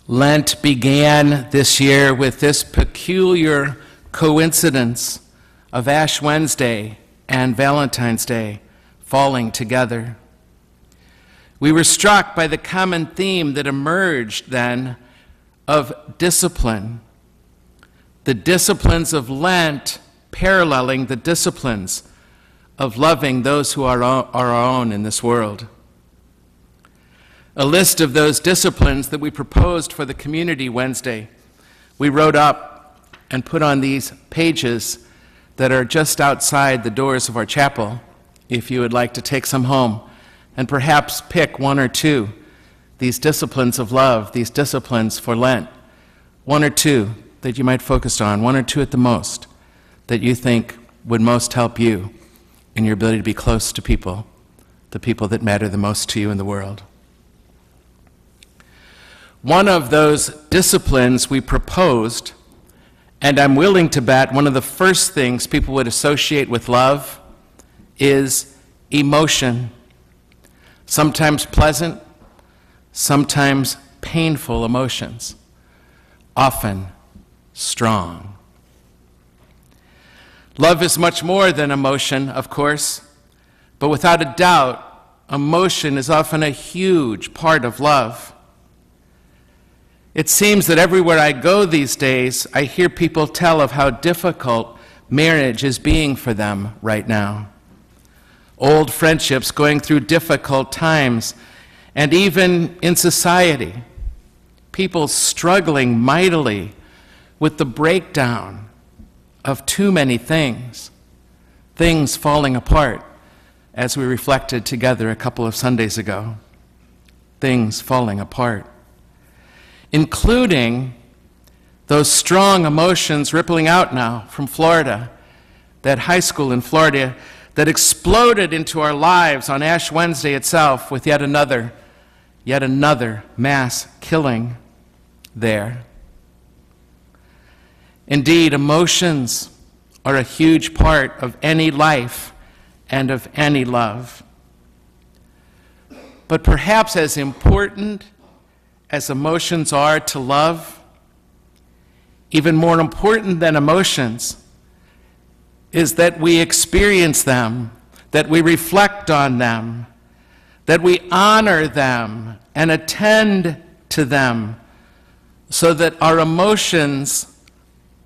Lent began this year with this peculiar coincidence of Ash Wednesday and Valentine's Day falling together. We were struck by the common theme that emerged then of discipline, the disciplines of Lent paralleling the disciplines of loving those who are our own in this world. A list of those disciplines that we proposed for the Community Wednesday, we wrote up and put on these pages that are just outside the doors of our chapel, if you would like to take some home and perhaps pick one or two, these disciplines of love, these disciplines for Lent, one or two that you might focus on, one or two at the most, that you think would most help you in your ability to be close to people, the people that matter the most to you in the world. One of those disciplines we proposed, and I'm willing to bet one of the first things people would associate with love, is emotion. Sometimes pleasant, sometimes painful emotions, often strong. Love is much more than emotion, of course, but without a doubt, emotion is often a huge part of love. It seems that everywhere I go these days, I hear people tell of how difficult marriage is being for them right now. Old friendships going through difficult times, and even in society, people struggling mightily with the breakdown of too many things falling apart, as we reflected together a couple of Sundays ago. Things falling apart, including those strong emotions rippling out now from Florida, that high school in Florida that exploded into our lives on Ash Wednesday itself with yet another mass killing there. Indeed, emotions are a huge part of any life and of any love. But perhaps as important as emotions are to love, even more important than emotions is that we experience them, that we reflect on them, that we honor them and attend to them, so that our emotions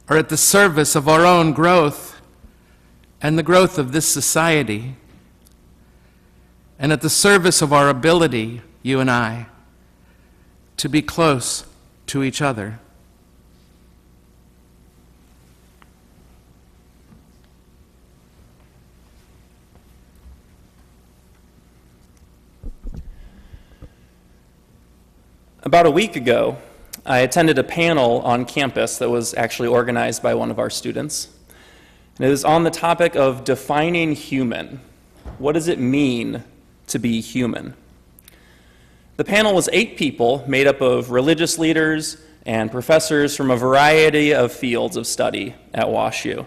are at the service of our own growth and the growth of this society, and at the service of our ability, you and I, to be close to each other. About a week ago, I attended a panel on campus that was actually organized by one of our students. And it was on the topic of defining human. What does it mean to be human? The panel was 8 people made up of religious leaders and professors from a variety of fields of study at WashU.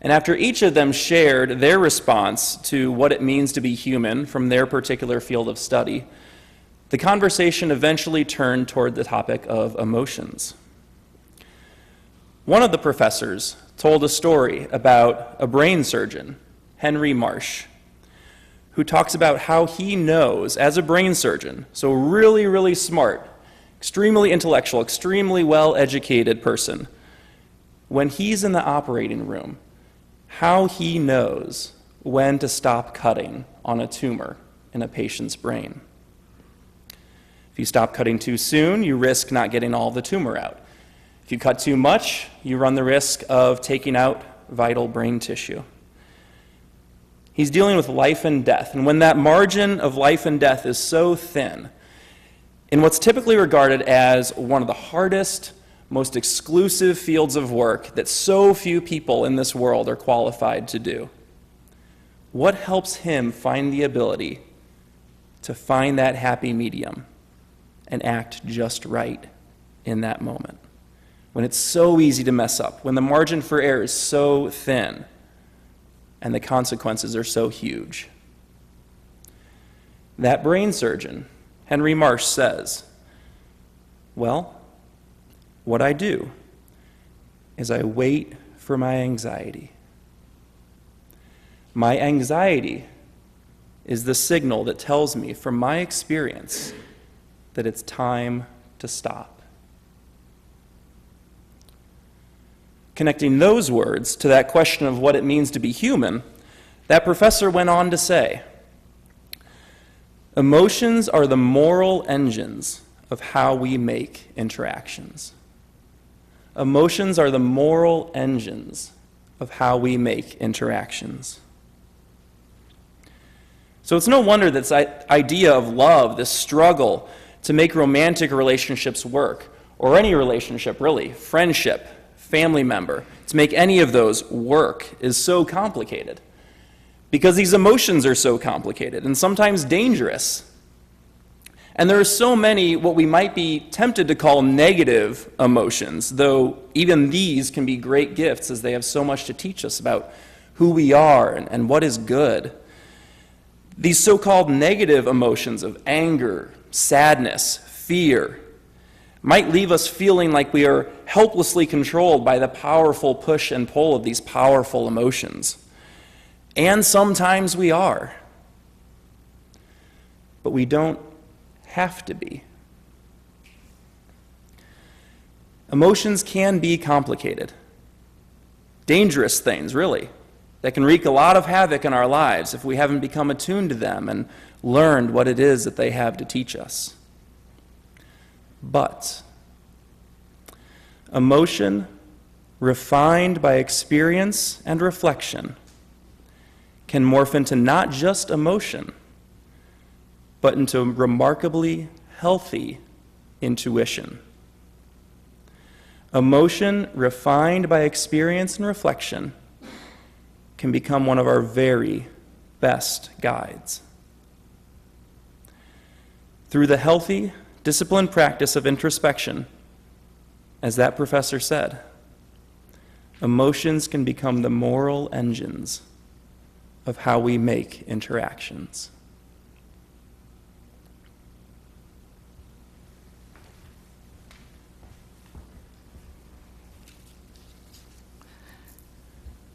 And after each of them shared their response to what it means to be human from their particular field of study, the conversation eventually turned toward the topic of emotions. One of the professors told a story about a brain surgeon, Henry Marsh, who talks about how he knows, as a brain surgeon, so really, really smart, extremely intellectual, extremely well-educated person, when he's in the operating room, how he knows when to stop cutting on a tumor in a patient's brain. If you stop cutting too soon, you risk not getting all the tumor out. If you cut too much, you run the risk of taking out vital brain tissue. He's dealing with life and death, and when that margin of life and death is so thin, in what's typically regarded as one of the hardest, most exclusive fields of work that so few people in this world are qualified to do, what helps him find the ability to find that happy medium and act just right in that moment? When it's so easy to mess up, when the margin for error is so thin and the consequences are so huge. That brain surgeon, Henry Marsh, says, Well, what I do is I wait for my anxiety. My anxiety is the signal that tells me from my experience that it's time to stop. Connecting those words to that question of what it means to be human, that professor went on to say, emotions are the moral engines of how we make interactions. Emotions are the moral engines of how we make interactions. So it's no wonder that this idea of love, this struggle to make romantic relationships work, or any relationship really, friendship, family member, to make any of those work is so complicated. Because these emotions are so complicated and sometimes dangerous. And there are so many what we might be tempted to call negative emotions, though even these can be great gifts as they have so much to teach us about who we are and what is good. These so-called negative emotions of anger, sadness, fear, might leave us feeling like we are helplessly controlled by the powerful push and pull of these powerful emotions. And sometimes we are. But we don't have to be. Emotions can be complicated. Dangerous things, really, that can wreak a lot of havoc in our lives if we haven't become attuned to them and learned what it is that they have to teach us. But emotion, refined by experience and reflection, can morph into not just emotion, but into remarkably healthy intuition. Emotion, refined by experience and reflection, can become one of our very best guides. Through the healthy, disciplined practice of introspection, as that professor said, emotions can become the moral engines of how we make interactions.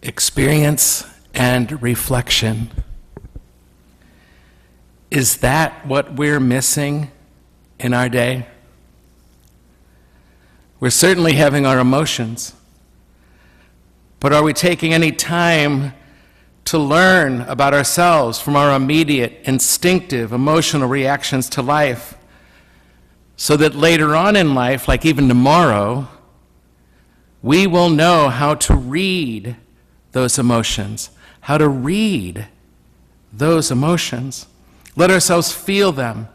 Experience and reflection. Is that what we're missing in our day? We're certainly having our emotions, but are we taking any time to learn about ourselves from our immediate, instinctive, emotional reactions to life, so that later on in life, like even tomorrow, we will know how to read those emotions, how to read those emotions. Let ourselves feel them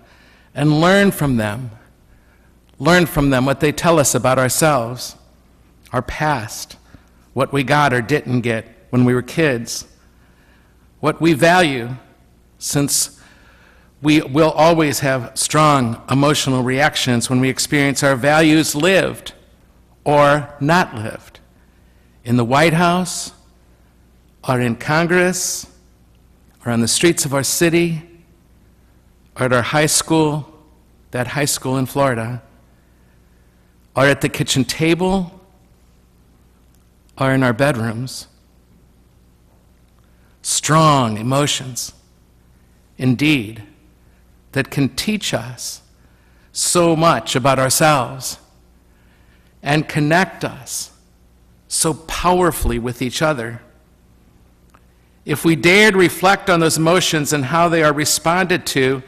and learn from them. Learn from them what they tell us about ourselves, our past, what we got or didn't get when we were kids, what we value, since we will always have strong emotional reactions when we experience our values lived or not lived. In the White House, or in Congress, or on the streets of our city, or at our high school, that high school in Florida, or at the kitchen table, or in our bedrooms. Strong emotions, indeed, that can teach us so much about ourselves and connect us so powerfully with each other. If we dared reflect on those emotions and how they are responded to,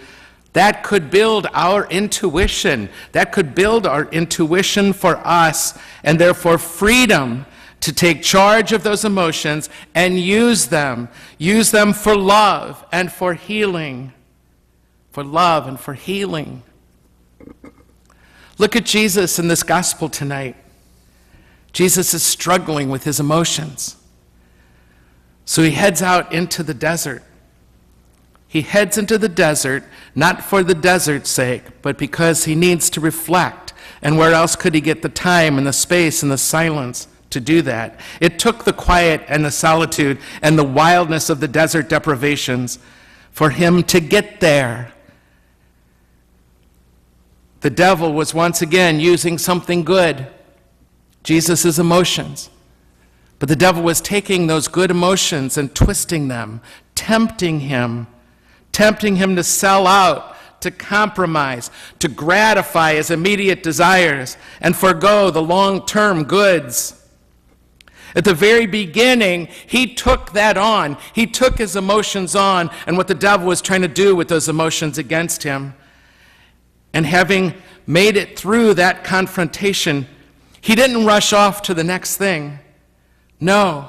that could build our intuition. That could build our intuition for us, and therefore freedom to take charge of those emotions and use them for love and for healing. For love and for healing. Look at Jesus in this gospel tonight. Jesus is struggling with his emotions. So he heads out into the desert. He heads into the desert, not for the desert's sake, but because he needs to reflect. And where else could he get the time and the space and the silence to do that? It took the quiet and the solitude and the wildness of the desert deprivations for him to get there. The devil was once again using something good, Jesus' emotions. But the devil was taking those good emotions and twisting them, tempting him to sell out, to compromise, to gratify his immediate desires and forego the long-term goods. At the very beginning, he took that on. He took his emotions on and what the devil was trying to do with those emotions against him. And having made it through that confrontation, he didn't rush off to the next thing. No.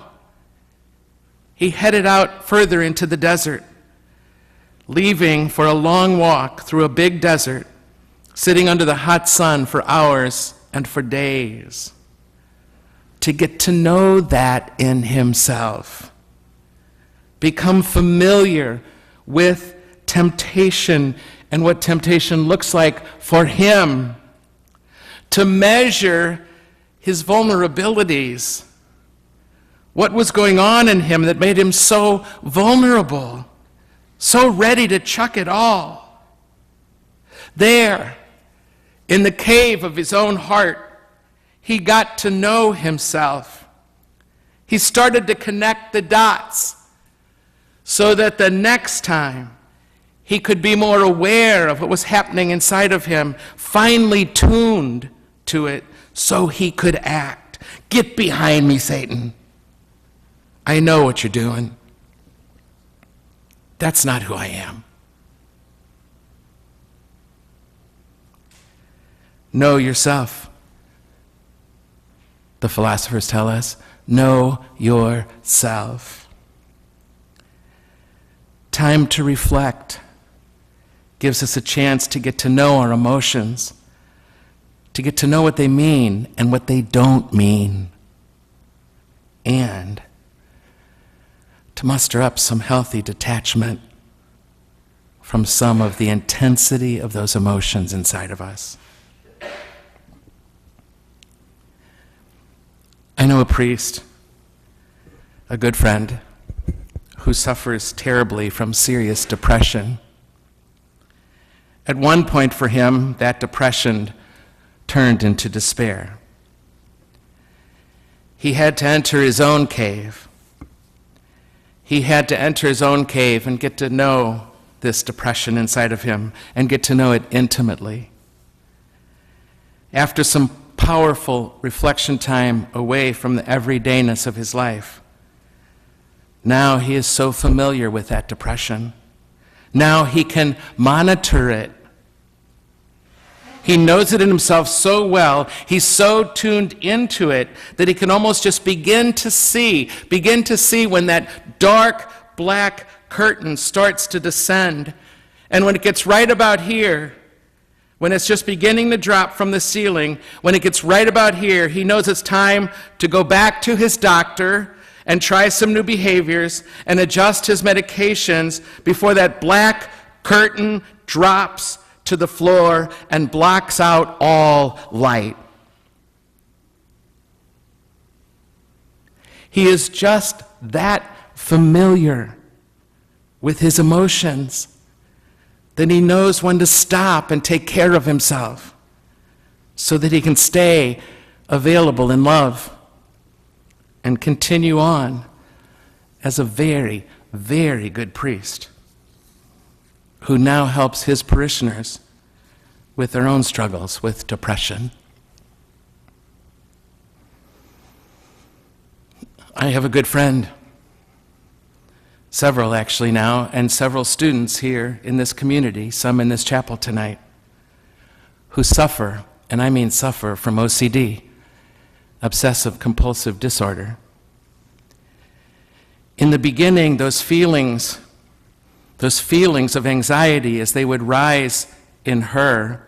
He headed out further into the desert, leaving for a long walk through a big desert, sitting under the hot sun for hours and for days, to get to know that in himself, become familiar with temptation and what temptation looks like for him, to measure his vulnerabilities, what was going on in him that made him so vulnerable, so ready to chuck it all. There, in the cave of his own heart, he got to know himself. He started to connect the dots so that the next time he could be more aware of what was happening inside of him, finely tuned to it so he could act. Get behind me, Satan. I know what you're doing. That's not who I am. Know yourself. The philosophers tell us, know yourself. Time to reflect gives us a chance to get to know our emotions, to get to know what they mean and what they don't mean, and to muster up some healthy detachment from some of the intensity of those emotions inside of us. I know a priest, a good friend, who suffers terribly from serious depression. At one point for him, that depression turned into despair. He had to enter his own cave. He had to enter his own cave and get to know this depression inside of him and get to know it intimately. After some powerful reflection time away from the everydayness of his life, now he is so familiar with that depression. Now he can monitor it. He knows it in himself so well, he's so tuned into it that he can almost just begin to see when that dark black curtain starts to descend. And when it gets right about here, when it's just beginning to drop from the ceiling, when it gets right about here, he knows it's time to go back to his doctor and try some new behaviors and adjust his medications before that black curtain drops to the floor and blocks out all light. He is just that familiar with his emotions that he knows when to stop and take care of himself so that he can stay available in love and continue on as a very, very good priest who now helps his parishioners with their own struggles with depression. I have a good friend, several actually now, and several students here in this community, some in this chapel tonight, who suffer, and I mean suffer, from OCD, obsessive compulsive disorder. In the beginning, those feelings of anxiety as they would rise in her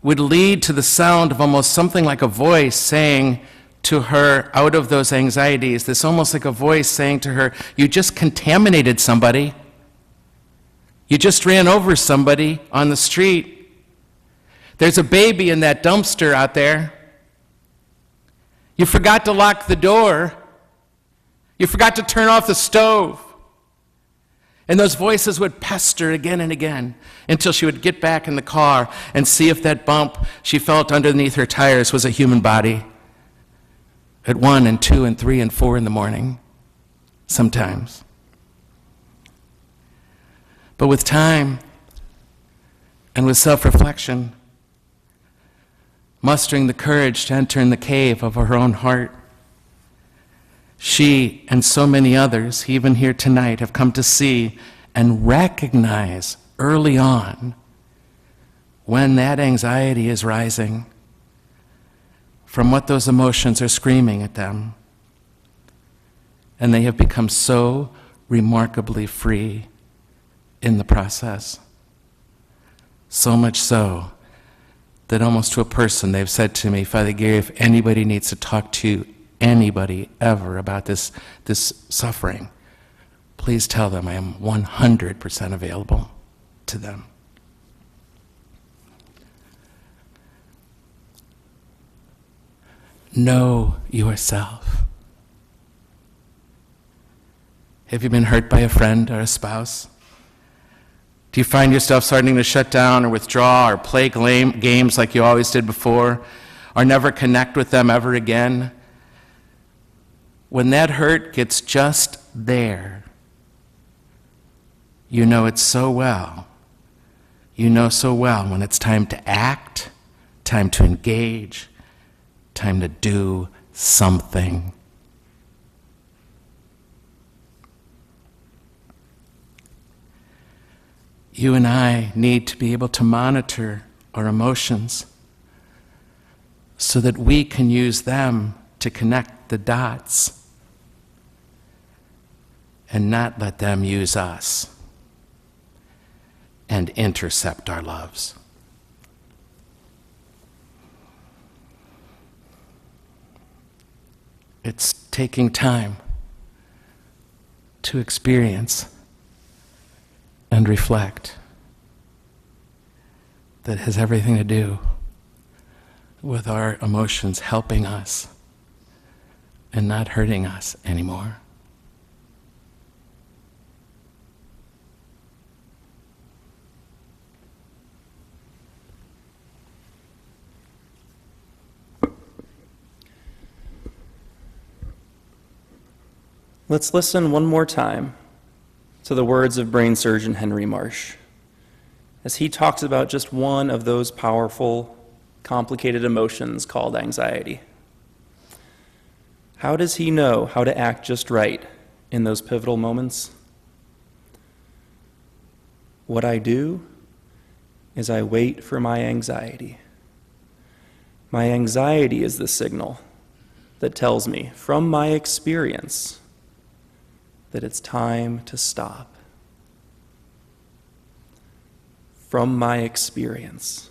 would lead to the sound of almost something like a voice saying to her out of those anxieties, this almost like a voice saying to her, you just contaminated somebody. You just ran over somebody on the street. There's a baby in that dumpster out there. You forgot to lock the door. You forgot to turn off the stove. And those voices would pester again and again until she would get back in the car and see if that bump she felt underneath her tires was a human body at 1 and 2 and 3 and 4 in the morning, sometimes. But with time and with self-reflection, mustering the courage to enter in the cave of her own heart, she and so many others, even here tonight, have come to see and recognize early on when that anxiety is rising from what those emotions are screaming at them. And they have become so remarkably free in the process. So much so that almost to a person they've said to me, Father Gary, if anybody needs to talk to anybody ever about this suffering, please tell them I am 100% available to them. Know yourself. Have you been hurt by a friend or a spouse? Do you find yourself starting to shut down or withdraw or play games like you always did before, or never connect with them ever again? When that hurt gets just there, you know it so well. You know so well when it's time to act, time to engage, time to do something. You and I need to be able to monitor our emotions so that we can use them to connect the dots and not let them use us and intercept our loves. It's taking time to experience and reflect that has everything to do with our emotions helping us and not hurting us anymore. Let's listen one more time to the words of brain surgeon Henry Marsh as he talks about just one of those powerful, complicated emotions called anxiety. How does he know how to act just right in those pivotal moments? What I do is I wait for my anxiety. My anxiety is the signal that tells me, from my experience, that it's time to stop. From my experience.